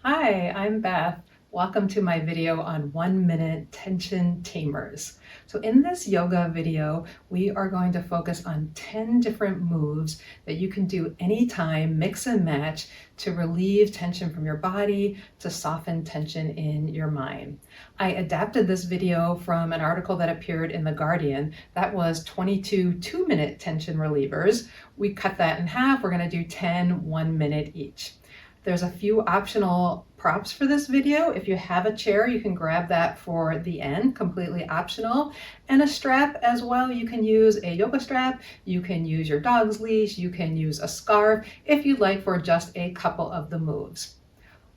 Hi, I'm Beth. Welcome to my video on 1-minute tension tamers. So in this yoga video, we are going to focus on 10 different moves that you can do anytime, mix and match, to relieve tension from your body, to soften tension in your mind. I adapted this video from an article that appeared in The Guardian. That was 22 2-minute tension relievers. We cut that in half. We're going to do 10 1-minute each. There's a few optional props for this video. If you have a chair, you can grab that for the end, completely optional. And a strap as well. You can use a yoga strap, you can use your dog's leash, you can use a scarf if you'd like for just a couple of the moves.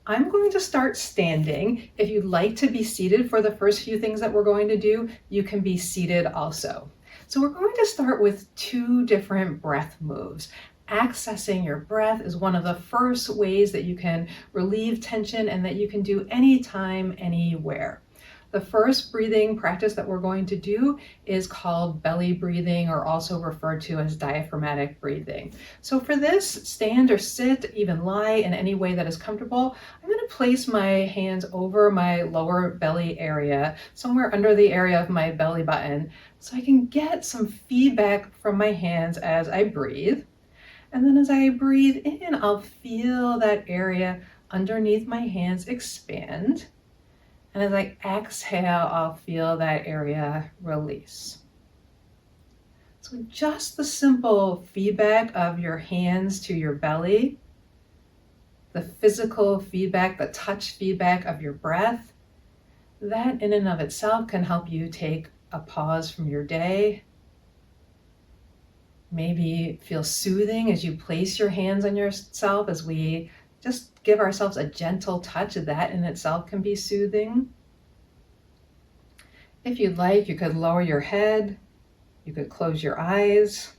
I'm going to start standing. If you'd like to be seated for the first few things that we're going to do, you can be seated also. So we're going to start with 2 different breath moves. Accessing your breath is one of the first ways that you can relieve tension and that you can do anytime, anywhere. The first breathing practice that we're going to do is called belly breathing, or also referred to as diaphragmatic breathing. So for this, stand or sit, even lie in any way that is comfortable. I'm going to place my hands over my lower belly area, somewhere under the area of my belly button, so I can get some feedback from my hands as I breathe. And then as I breathe in, I'll feel that area underneath my hands expand. And as I exhale, I'll feel that area release. So just the simple feedback of your hands to your belly, the physical feedback, the touch feedback of your breath, that in and of itself can help you take a pause from your day. Maybe feel soothing as you place your hands on yourself, as we just give ourselves a gentle touch. That in itself can be soothing. If you'd like, you could lower your head, you could close your eyes.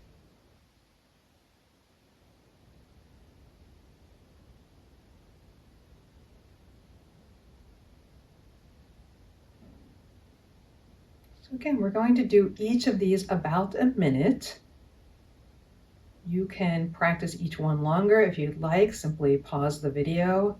So again, we're going to do each of these about a minute. You can practice each one longer if you'd like. Simply pause the video.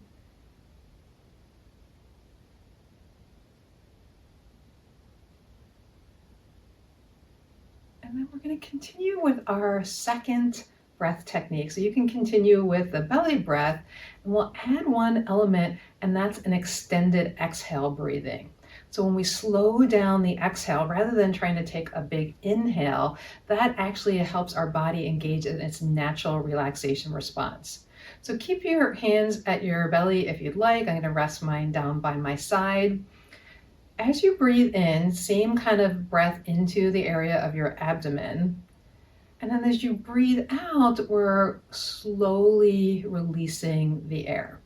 And then we're going to continue with our second breath technique. So you can continue with the belly breath, and we'll add one element, and that's an extended exhale breathing. So when we slow down the exhale, rather than trying to take a big inhale, that actually helps our body engage in its natural relaxation response. So keep your hands at your belly if you'd like. I'm going to rest mine down by my side. As you breathe in, same kind of breath into the area of your abdomen. And then as you breathe out, we're slowly releasing the air.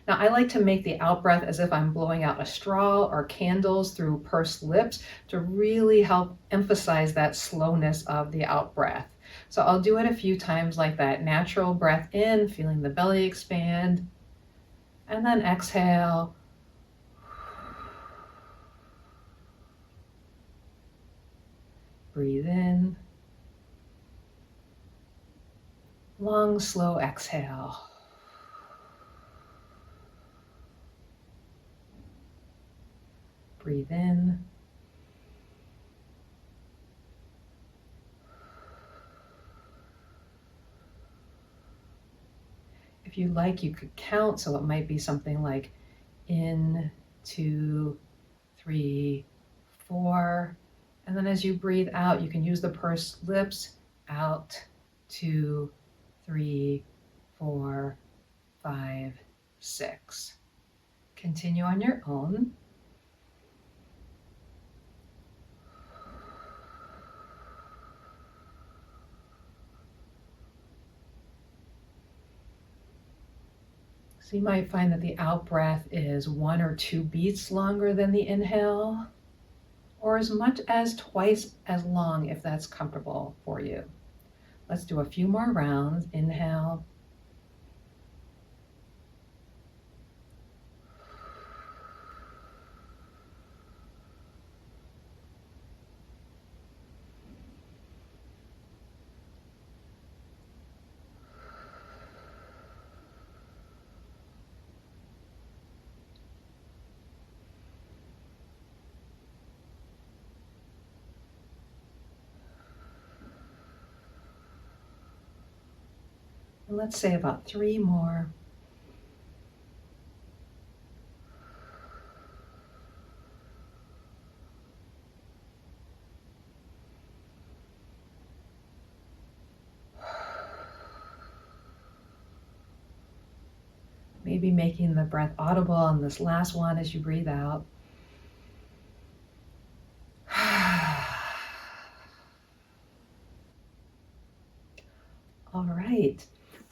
Now, I like to make the out breath as if I'm blowing out a straw or candles through pursed lips to really help emphasize that slowness of the out breath. So I'll do it a few times like that. Natural breath in, feeling the belly expand, and then exhale. Breathe in. Long, slow exhale. Breathe in. If you like, you could count, so it might be something like in, 2, 3, 4. And then as you breathe out, you can use the pursed lips. Out, 2, 3, 4, 5, 6. Continue on your own. So you might find that the out breath is 1 or 2 beats longer than the inhale, or as much as twice as long if that's comfortable for you. Let's do a few more rounds. Inhale. And let's say about 3 more. Maybe making the breath audible on this last one as you breathe out. All right,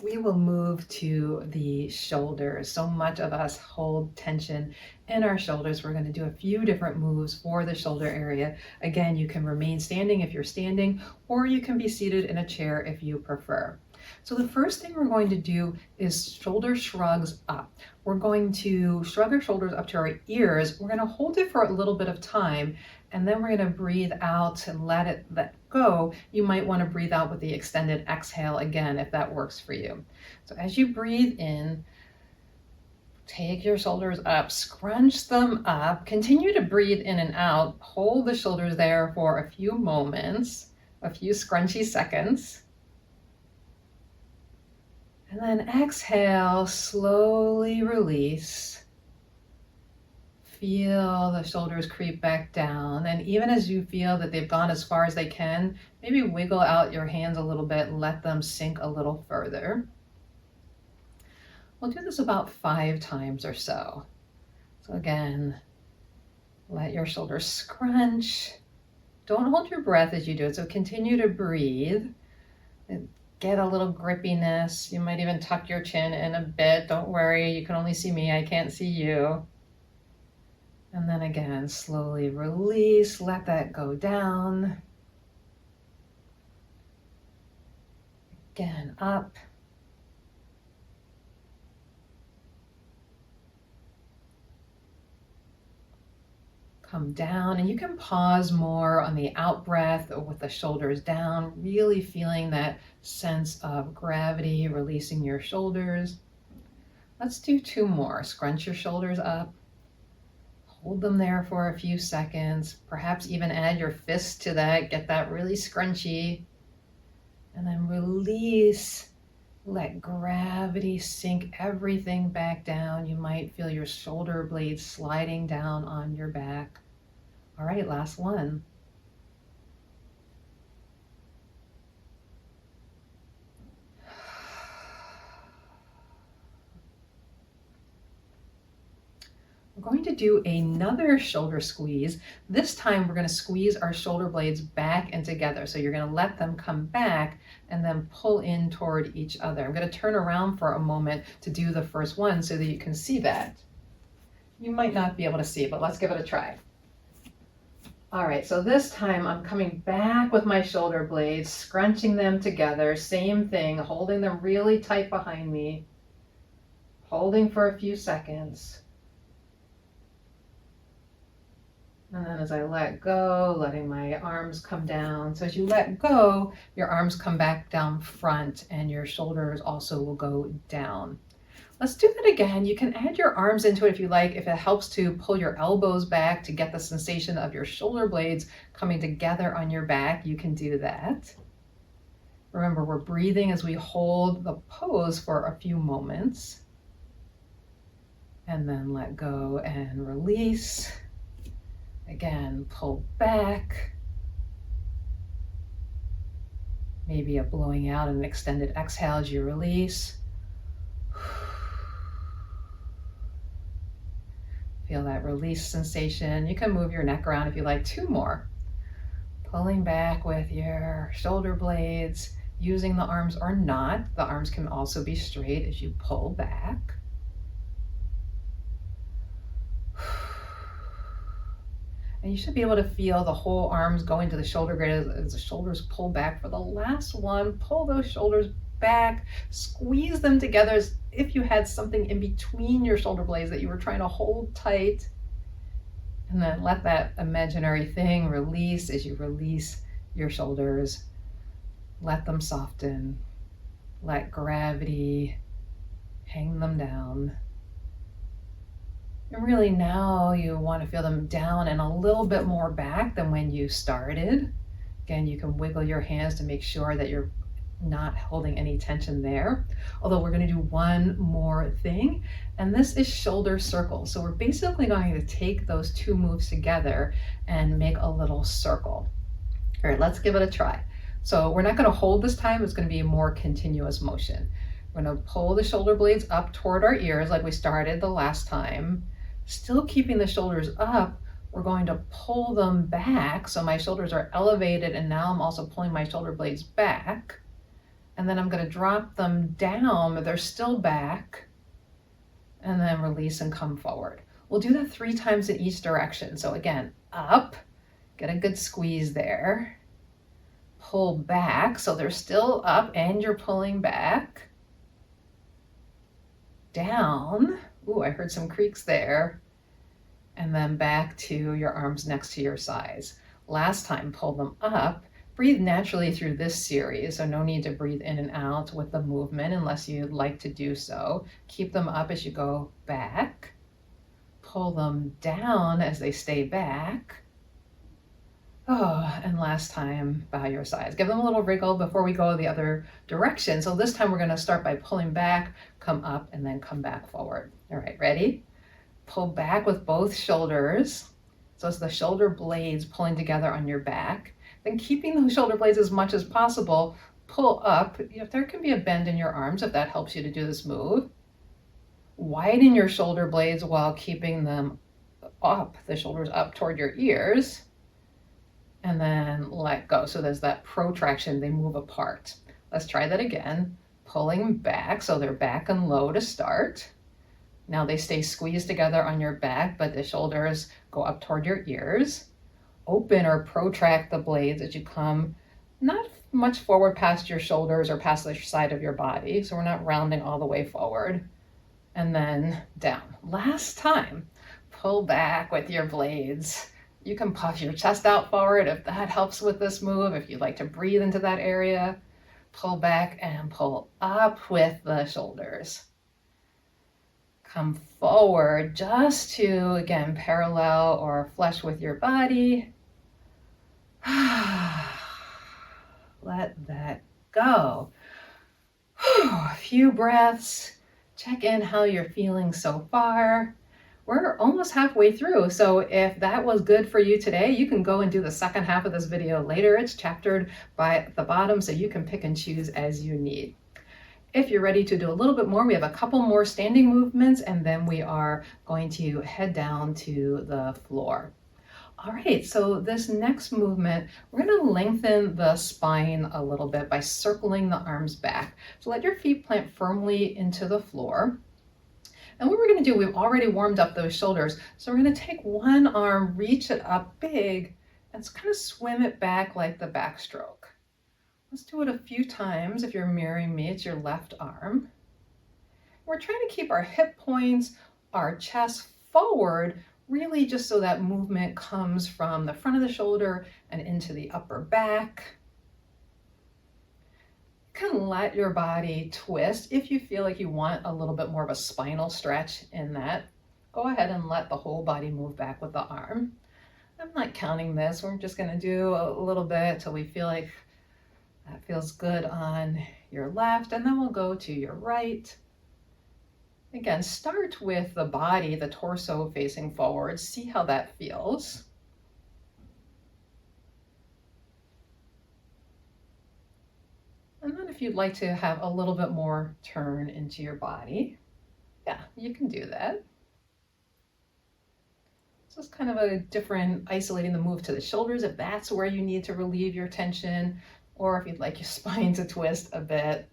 we will move to the shoulders. So much of us hold tension in our shoulders. We're going to do a few different moves for the shoulder area. Again, you can remain standing if you're standing, or you can be seated in a chair if you prefer. So the first thing we're going to do is shoulder shrugs up. We're going to shrug our shoulders up to our ears. We're going to hold it for a little bit of time, and then we're going to breathe out and let go. You might want to breathe out with the extended exhale again, if that works for you. So as you breathe in, take your shoulders up, scrunch them up, continue to breathe in and out, hold the shoulders there for a few moments, a few scrunchy seconds. And then exhale, slowly release. Feel the shoulders creep back down. And even as you feel that they've gone as far as they can, maybe wiggle out your hands a little bit and let them sink a little further. We'll do this about 5 times or so. So again, let your shoulders scrunch. Don't hold your breath as you do it, so continue to breathe. Get a little grippiness. You might even tuck your chin in a bit. Don't worry, you can only see me, I can't see you. And then again, slowly release, let that go down. Again, up. Come down, and you can pause more on the out breath or with the shoulders down, really feeling that sense of gravity, releasing your shoulders. Let's do 2 more. Scrunch your shoulders up. Hold them there for a few seconds. Perhaps even add your fist to that. Get that really scrunchy. And then release. Let gravity sink everything back down. You might feel your shoulder blades sliding down on your back. All right, last one. We're going to do another shoulder squeeze. This time we're going to squeeze our shoulder blades back and together. So you're going to let them come back and then pull in toward each other. I'm going to turn around for a moment to do the first one so that you can see that. You might not be able to see it, but let's give it a try. All right, so this time I'm coming back with my shoulder blades, scrunching them together. Same thing, holding them really tight behind me, holding for a few seconds. And then as I let go, letting my arms come down. So as you let go, your arms come back down front and your shoulders also will go down. Let's do that again. You can add your arms into it if you like, if it helps to pull your elbows back to get the sensation of your shoulder blades coming together on your back, you can do that. Remember, we're breathing as we hold the pose for a few moments. And then let go and release. Again, pull back. Maybe a blowing out and an extended exhale as you release. Feel that release sensation. You can move your neck around if you like. 2 more. Pulling back with your shoulder blades, using the arms or not. The arms can also be straight as you pull back. And you should be able to feel the whole arms going to the shoulder blade as the shoulders pull back. For the last one, pull those shoulders back, squeeze them together as if you had something in between your shoulder blades that you were trying to hold tight. And then let that imaginary thing release as you release your shoulders. Let them soften. Let gravity hang them down. And really now you want to feel them down and a little bit more back than when you started. Again, you can wiggle your hands to make sure that you're not holding any tension there. Although we're going to do one more thing, and this is shoulder circles. So we're basically going to take those two moves together and make a little circle. All right, let's give it a try. So we're not going to hold this time, it's going to be a more continuous motion. We're going to pull the shoulder blades up toward our ears like we started the last time. Still keeping the shoulders up, we're going to pull them back. So my shoulders are elevated, and now I'm also pulling my shoulder blades back. And then I'm going to drop them down, but they're still back. And then release and come forward. We'll do that 3 times in each direction. So again, up, get a good squeeze there. Pull back, so they're still up and you're pulling back. Down, ooh, I heard some creaks there. And then back to your arms next to your sides. Last time, pull them up. Breathe naturally through this series, so no need to breathe in and out with the movement unless you'd like to do so. Keep them up as you go back. Pull them down as they stay back. Oh, and last time, bow your sides. Give them a little wriggle before we go the other direction. So this time we're going to start by pulling back, come up, and then come back forward. All right, ready? Pull back with both shoulders. So it's the shoulder blades pulling together on your back. Then keeping those shoulder blades as much as possible, pull up. If there can be a bend in your arms, if that helps you to do this move. Widen your shoulder blades while keeping them up, the shoulders up toward your ears. And then let go. So there's that protraction, they move apart. Let's try that again. Pulling back, so they're back and low to start. Now they stay squeezed together on your back, but the shoulders go up toward your ears. Open or protract the blades as you come not much forward past your shoulders or past the side of your body. So we're not rounding all the way forward. And then down. Last time, pull back with your blades. You can puff your chest out forward if that helps with this move. If you'd like to breathe into that area, pull back and pull up with the shoulders. Come forward just to, again, parallel or flush with your body. Let that go. A few breaths. Check in how you're feeling so far. We're almost halfway through, so if that was good for you today, you can go and do the second half of this video later. It's chaptered by the bottom, so you can pick and choose as you need. If you're ready to do a little bit more, we have a couple more standing movements, and then we are going to head down to the floor. All right, so this next movement, we're going to lengthen the spine a little bit by circling the arms back. So let your feet plant firmly into the floor. And what we're going to do, we've already warmed up those shoulders. So we're going to take one arm, reach it up big, and kind of swim it back like the backstroke. Let's do it a few times. If you're mirroring me, it's your left arm. We're trying to keep our hip points, our chest forward, really just so that movement comes from the front of the shoulder and into the upper back. You can let your body twist. If you feel like you want a little bit more of a spinal stretch in that, go ahead and let the whole body move back with the arm. I'm not counting this. We're just going to do a little bit till we feel like that feels good on your left, and then we'll go to your right. Again, start with the body, the torso facing forward. See how that feels. And then if you'd like to have a little bit more turn into your body, yeah, you can do that. So it's kind of a different isolating the move to the shoulders if that's where you need to relieve your tension, or if you'd like your spine to twist a bit,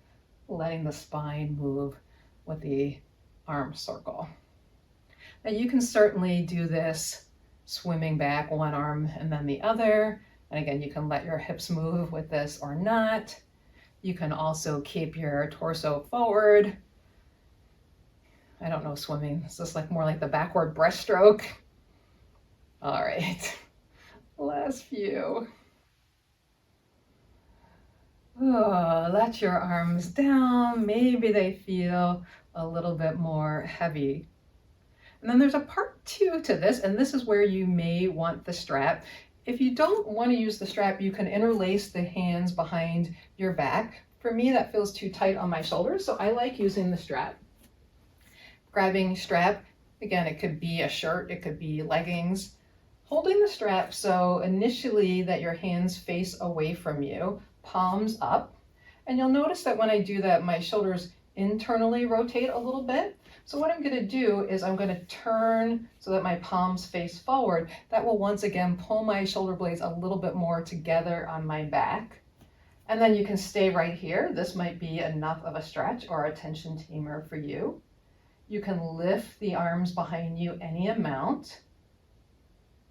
letting the spine move with the arm circle. Now you can certainly do this swimming back one arm and then the other. And again, you can let your hips move with this or not. You can also keep your torso forward. I don't know swimming. It's just like more like the backward breaststroke. All right, last few. Oh, let your arms down. Maybe they feel a little bit more heavy. And then there's a part 2 to this, and this is where you may want the strap. If you don't want to use the strap, you can interlace the hands behind your back. For me, that feels too tight on my shoulders, so I like using the strap. Grabbing strap, again, it could be a shirt, it could be leggings. Holding the strap so initially that your hands face away from you, palms up. And you'll notice that when I do that, my shoulders internally rotate a little bit. So what I'm going to do is I'm going to turn so that my palms face forward. That will once again pull my shoulder blades a little bit more together on my back. And then you can stay right here. This might be enough of a stretch or a tension tamer for you. You can lift the arms behind you any amount.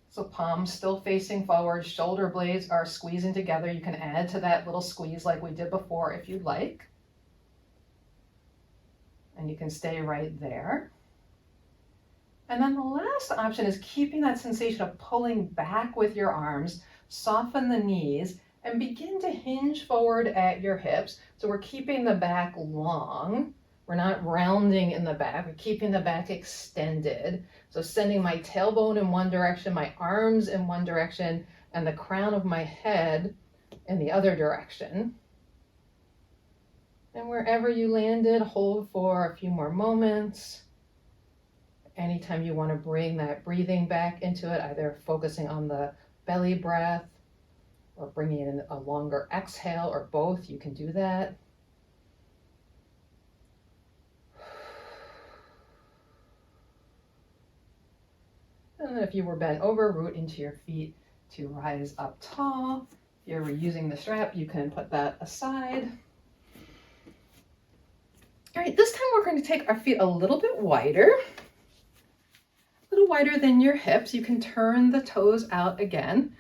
So palms still facing forward, shoulder blades are squeezing together. You can add to that little squeeze like we did before if you'd like. And you can stay right there. And then the last option is keeping that sensation of pulling back with your arms, soften the knees, and begin to hinge forward at your hips. So we're keeping the back long. We're not rounding in the back, we're keeping the back extended. So sending my tailbone in one direction, my arms in one direction, and the crown of my head in the other direction. And wherever you landed, hold for a few more moments. Anytime you want to bring that breathing back into it, either focusing on the belly breath or bringing in a longer exhale or both, you can do that. And then if you were bent over, root into your feet to rise up tall. If you're using the strap, you can put that aside. All right, this time we're going to take our feet a little bit wider than your hips. You can turn the toes out again.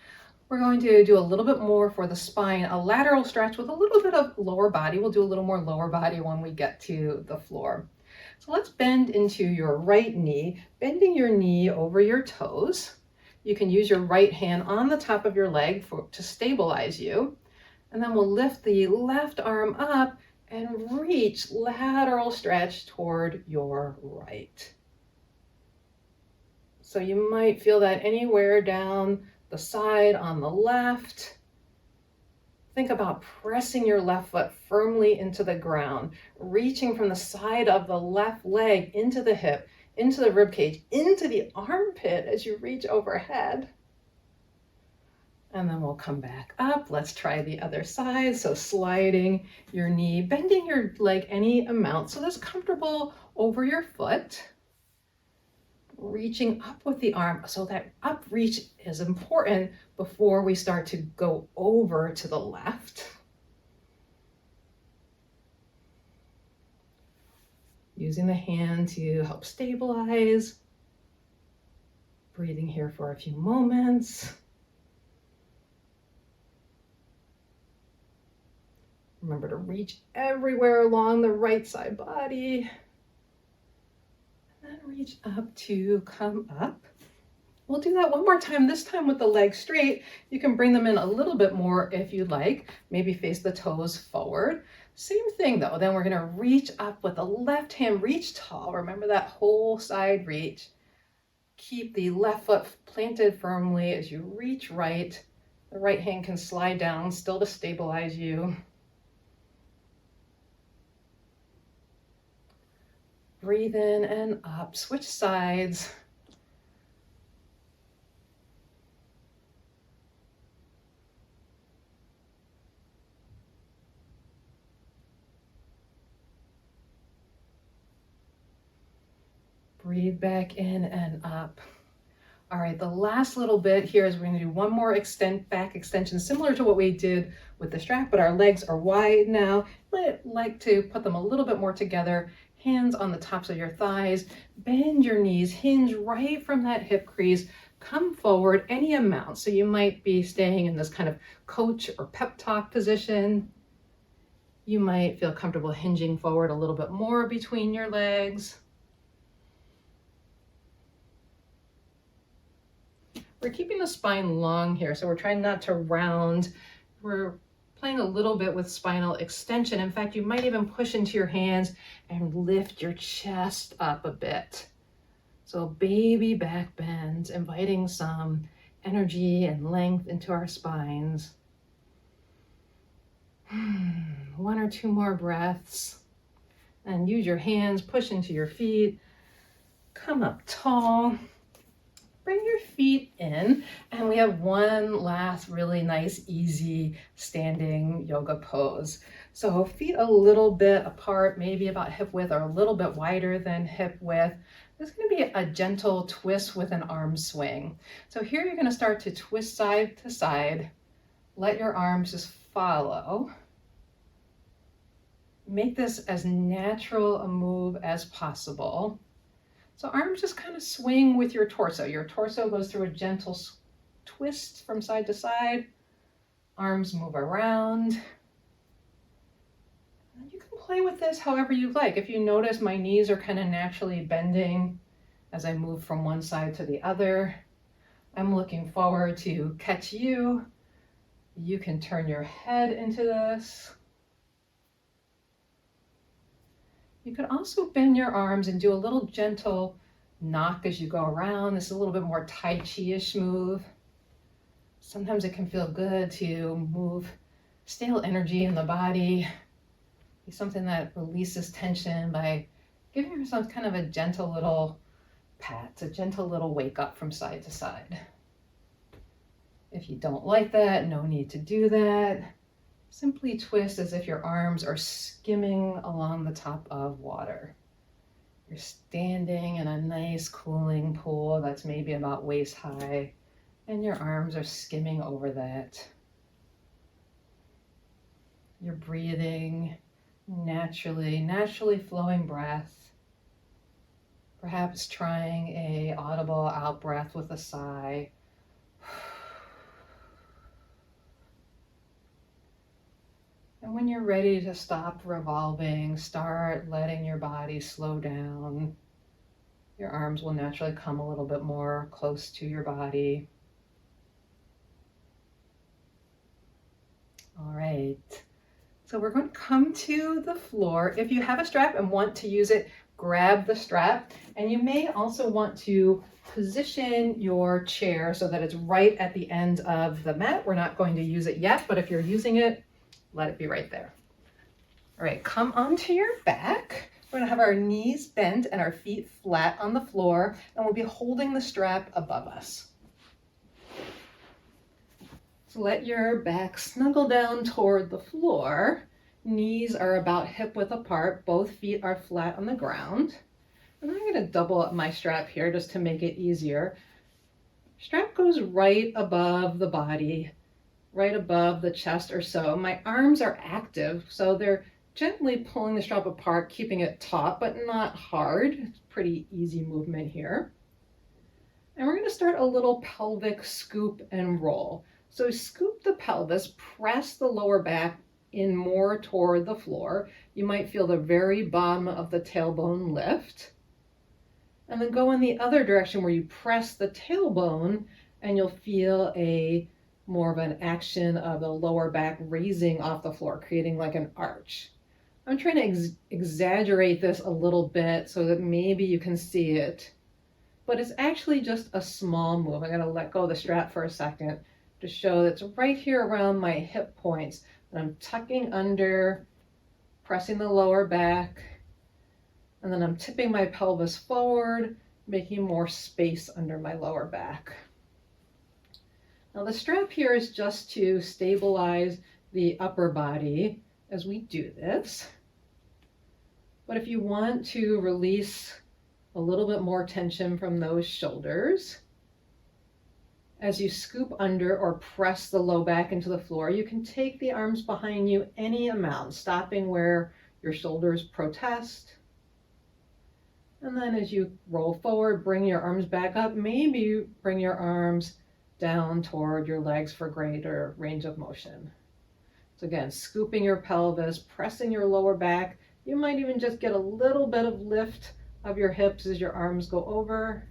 We're going to do a little bit more for the spine, a lateral stretch with a little bit of lower body. We'll do a little more lower body when we get to the floor. So let's bend into your right knee, bending your knee over your toes. You can use your right hand on the top of your leg to stabilize you. And then we'll lift the left arm up and reach lateral stretch toward your right. So you might feel that anywhere down the side on the left. Think about pressing your left foot firmly into the ground, reaching from the side of the left leg into the hip, into the rib cage, into the armpit as you reach overhead. And then we'll come back up. Let's try the other side. So sliding your knee, bending your leg any amount so that's comfortable over your foot. Reaching up with the arm, so that up reach is important before we start to go over to the left. Using the hand to help stabilize. Breathing here for a few moments. Remember to reach everywhere along the right side body. And reach up to come up. We'll do that one more time, this time with the legs straight. You can bring them in a little bit more if you'd like. Maybe face the toes forward. Same thing though, then we're gonna reach up with the left hand, reach tall. Remember that whole side reach. Keep the left foot planted firmly as you reach right. The right hand can slide down still to stabilize you. Breathe in and up, switch sides. Breathe back in and up. All right, the last little bit here is we're going to do one more back extension, similar to what we did with the strap, but our legs are wide now. I like to put them a little bit more together. Hands on the tops of your thighs, bend your knees, hinge right from that hip crease, come forward any amount. So you might be staying in this kind of coach or pep talk position. You might feel comfortable hinging forward a little bit more between your legs. We're keeping the spine long here, so we're trying not to round. We're playing a little bit with spinal extension. In fact, you might even push into your hands and lift your chest up a bit. So baby back bends, inviting some energy and length into our spines. One or two more breaths. And use your hands, push into your feet. Come up tall. Bring your feet in, and we have one last really nice, easy standing yoga pose. So feet a little bit apart, maybe about hip width or a little bit wider than hip width. There's going to be a gentle twist with an arm swing. So here you're going to start to twist side to side. Let your arms just follow. Make this as natural a move as possible. So arms just kind of swing with your torso. Your torso goes through a gentle twist from side to side. Arms move around. And you can play with this however you like. If you notice, my knees are kind of naturally bending as I move from one side to the other. I'm looking forward to catch you. You can turn your head into this. You could also bend your arms and do a little gentle knock as you go around. This is a little bit more Tai Chi-ish move. Sometimes it can feel good to move stale energy in the body. Be something that releases tension by giving yourself kind of a gentle little pat, a gentle little wake up from side to side. If you don't like that, no need to do that. Simply twist as if your arms are skimming along the top of water. You're standing in a nice cooling pool that's maybe about waist high, and your arms are skimming over that. You're breathing naturally flowing breath. Perhaps trying a audible out breath with a sigh. And when you're ready to stop revolving, start letting your body slow down. Your arms will naturally come a little bit more close to your body. All right. So we're going to come to the floor. If you have a strap and want to use it, grab the strap. And you may also want to position your chair so that it's right at the end of the mat. We're not going to use it yet, but if you're using it, let it be right there. All right, come onto your back. We're gonna have our knees bent and our feet flat on the floor, and we'll be holding the strap above us. So let your back snuggle down toward the floor. Knees are about hip width apart. Both feet are flat on the ground. And I'm gonna double up my strap here just to make it easier. Strap goes right above the body, right above the chest or so. My arms are active, so they're gently pulling the strap apart, keeping it taut, but not hard. It's pretty easy movement here. And we're going to start a little pelvic scoop and roll. So scoop the pelvis, press the lower back in more toward the floor. You might feel the very bottom of the tailbone lift. And then go in the other direction where you press the tailbone, and you'll feel more of an action of the lower back raising off the floor, creating like an arch. I'm trying to exaggerate this a little bit so that maybe you can see it, but it's actually just a small move. I'm going to let go of the strap for a second to show that it's right here around my hip points, and I'm tucking under, pressing the lower back, and then I'm tipping my pelvis forward, making more space under my lower back. Now the strap here is just to stabilize the upper body as we do this. But if you want to release a little bit more tension from those shoulders, as you scoop under or press the low back into the floor, you can take the arms behind you any amount, stopping where your shoulders protest. And then as you roll forward, bring your arms back up. Maybe bring your arms down toward your legs for greater range of motion. So again, scooping your pelvis, pressing your lower back. You might even just get a little bit of lift of your hips as your arms go over.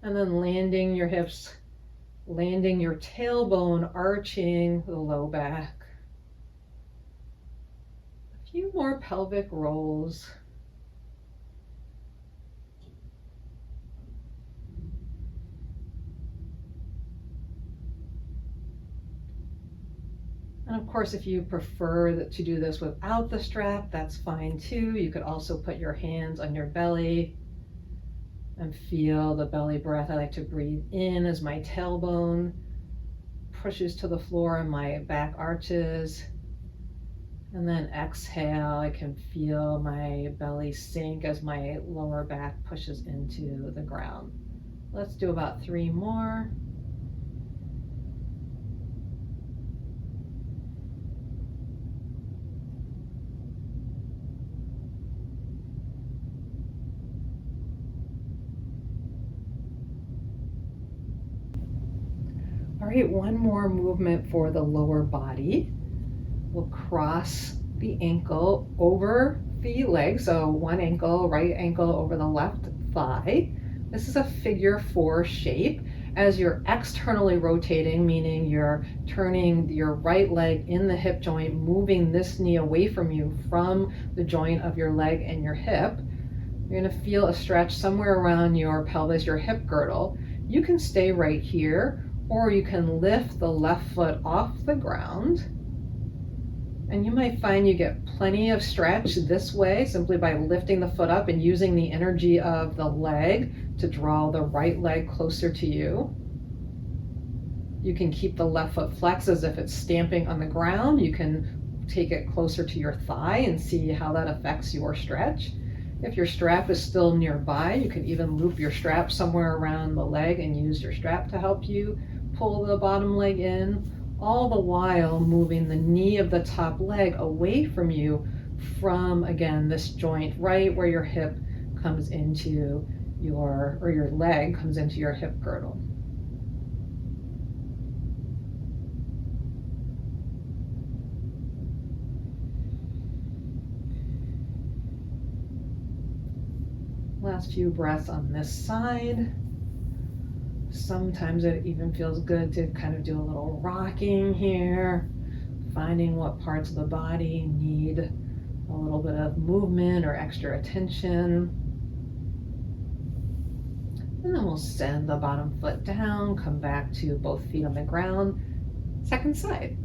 And then landing your hips, landing your tailbone, arching the low back. A few more pelvic rolls. And of course, if you prefer to do this without the strap, that's fine too. You could also put your hands on your belly and feel the belly breath. I like to breathe in as my tailbone pushes to the floor and my back arches. And then exhale, I can feel my belly sink as my lower back pushes into the ground. Let's do about 3 more. All right, one more movement for the lower body. We'll cross the ankle over the leg. So one ankle, right ankle over the left thigh. This is a figure 4 shape. As you're externally rotating, meaning you're turning your right leg in the hip joint, moving this knee away from you from the joint of your leg and your hip, you're going to feel a stretch somewhere around your pelvis, your hip girdle. You can stay right here, or you can lift the left foot off the ground. And you might find you get plenty of stretch this way simply by lifting the foot up and using the energy of the leg to draw the right leg closer to you. You can keep the left foot flexed as if it's stamping on the ground. You can take it closer to your thigh and see how that affects your stretch. If your strap is still nearby, you can even loop your strap somewhere around the leg and use your strap to help you pull the bottom leg in, all the while moving the knee of the top leg away from you from, again, this joint right where your hip comes into your leg comes into your hip girdle. Last few breaths on this side. Sometimes it even feels good to kind of do a little rocking here, finding what parts of the body need a little bit of movement or extra attention. And then we'll send the bottom foot down, come back to both feet on the ground. Second side.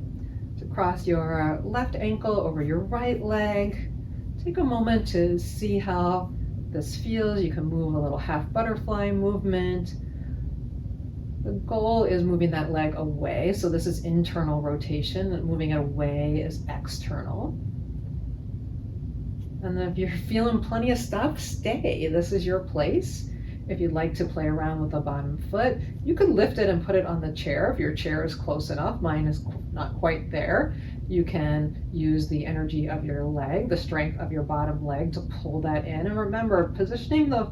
To cross your left ankle over your right leg. Take a moment to see how this feels. You can move a little half butterfly movement. The goal is moving that leg away. So this is internal rotation, and moving it away is external. And then if you're feeling plenty of stuff, stay. This is your place. If you'd like to play around with the bottom foot, you could lift it and put it on the chair if your chair is close enough. Mine is not quite there. You can use the energy of your leg, the strength of your bottom leg to pull that in. And remember, positioning the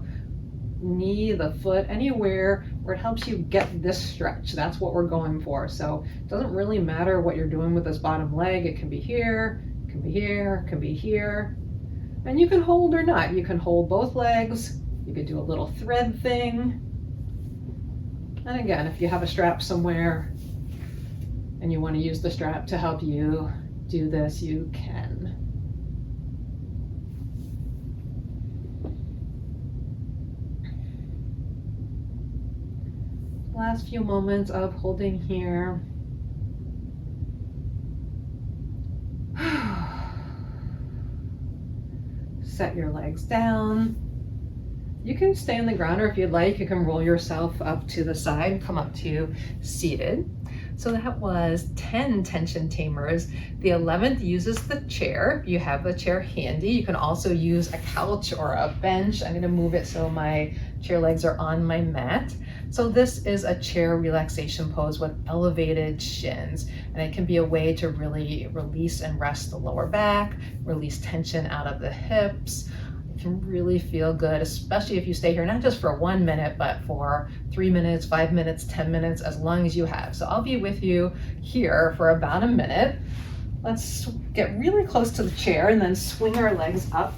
knee, the foot, anywhere where it helps you get this stretch. That's what we're going for. So it doesn't really matter what you're doing with this bottom leg. It can be here, it can be here, it can be here. And you can hold or not. You can hold both legs. You could do a little thread thing. And again, if you have a strap somewhere and you want to use the strap to help you do this, you can. Last few moments of holding here. Set your legs down. You can stay on the ground, or if you'd like, you can roll yourself up to the side, come up to seated. So that was 10 tension tamers. The 11th uses the chair. You have the chair handy. You can also use a couch or a bench. I'm going to move it so my chair legs are on my mat. So this is a chair relaxation pose with elevated shins, and it can be a way to really release and rest the lower back, release tension out of the hips. It can really feel good, especially if you stay here, not just for 1 minute, but for 3 minutes, 5 minutes, 10 minutes, as long as you have. So I'll be with you here for about a minute. Let's get really close to the chair and then swing our legs up.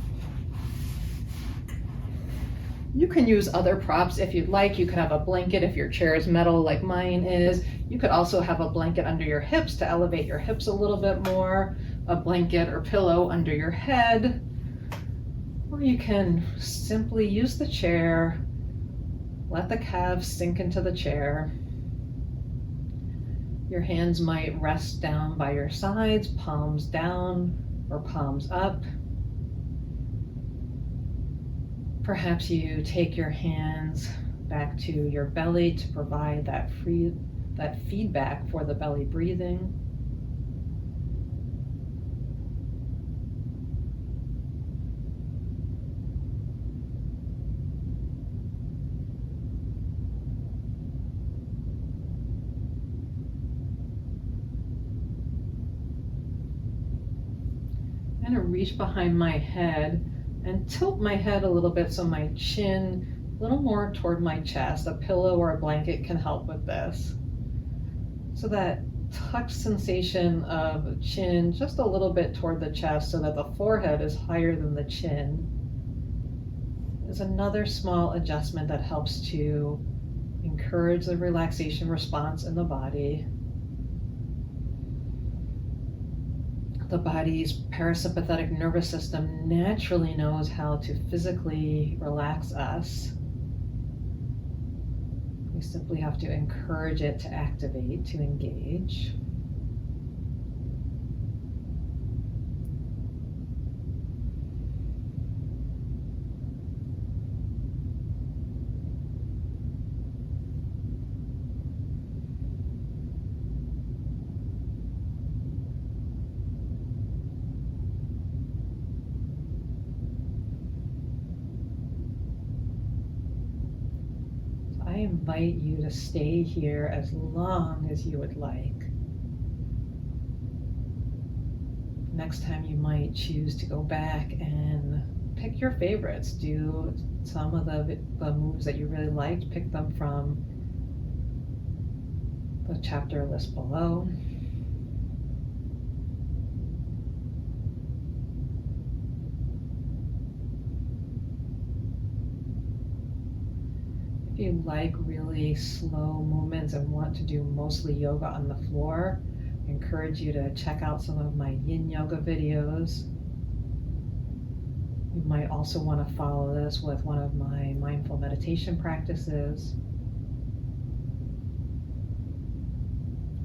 You can use other props if you'd like. You could have a blanket if your chair is metal like mine is. You could also have a blanket under your hips to elevate your hips a little bit more, a blanket or pillow under your head. Or you can simply use the chair, let the calves sink into the chair, Your hands might rest down by your sides, palms down or palms up. Perhaps you take your hands back to your belly to provide that feedback for the belly breathing. I'm going to reach behind my head and tilt my head a little bit so my chin a little more toward my chest. A pillow or a blanket can help with this. So that touch sensation of chin just a little bit toward the chest so that the forehead is higher than the chin is another small adjustment that helps to encourage the relaxation response in the body. The body's parasympathetic nervous system naturally knows how to physically relax us. We simply have to encourage it to activate, to engage. I invite you to stay here as long as you would like. Next time you might choose to go back and pick your favorites. Do some of the moves that you really liked, pick them from the chapter list below. If you like really slow movements and want to do mostly yoga on the floor, I encourage you to check out some of my yin yoga videos. You might also want to follow this with one of my mindful meditation practices.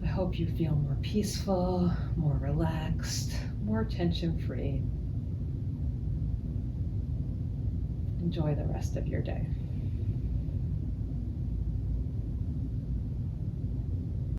I hope you feel more peaceful, more relaxed, more tension-free. Enjoy the rest of your day.